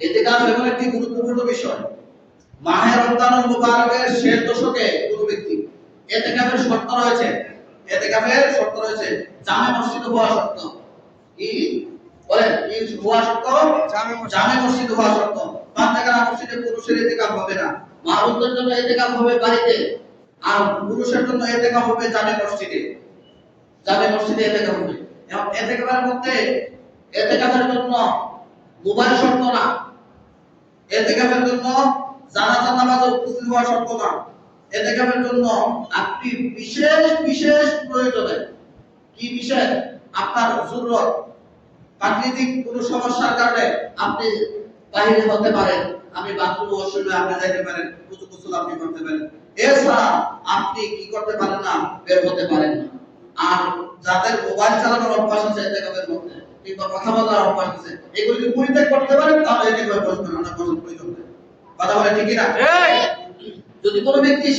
ইতিকাফ এমন একটি গুরুত্বপূর্ণ বিষয়। মাহে রমজানুল মুবারকের শেষ দশকে কোনো ব্যক্তি ইতিকাফের শর্ত রয়েছে, ইতিকাফের শর্ত রয়েছে জামে মসজিদ হওয়া শর্ত। কি বলেন? কি হওয়া শর্ত? জামে মসজিদ হওয়া শর্ত। পাঁচখানা মসজিদে পুরুষের ইতিকাফ হবে না, মাহরুমদের জন্য ইতিকাফ হবে বাড়িতে, আর পুরুষের জন্য ইতিকাফ হবে জামে মসজিদে। জামে মসজিদে ইতিকাফ হবে। এবং ইতিকাফের মধ্যে ইতিকাফের জন্য মোবাইল শর্ত না, ইতিকাফের জন্য জানাজা নামাজে উপস্থিত হওয়া শর্ত না। ইতিকাফের জন্য আপনি বিশেষ বিশেষ প্রয়োজনে, কি বিশেষ? আপনার জরুরত, প্রাকৃতিক কোনো সমস্যার কারণে আপনি বাইরে হতে পারেন, আমি বাথরুম ওয়াশরুমে আপনি যাইতে পারেন, ওযু গোসল আপনি করতে পারেন, এছাড়া আপনি কি করতে পারেন না, বের হতে পারেন না। আর যাদের মোবাইল চালানোর অভ্যাস আছে ইতিকাফের মধ্যে, কিংবা কথা বলার অভ্যাস আছে, এগুলো যদি পরিত্যাগ করতে পারেন তাহলে ইতিকাফে বসবেন না, বসার প্রয়োজন নেই। কথা বলে ঠিক না? যদি কোনো ব্যক্তি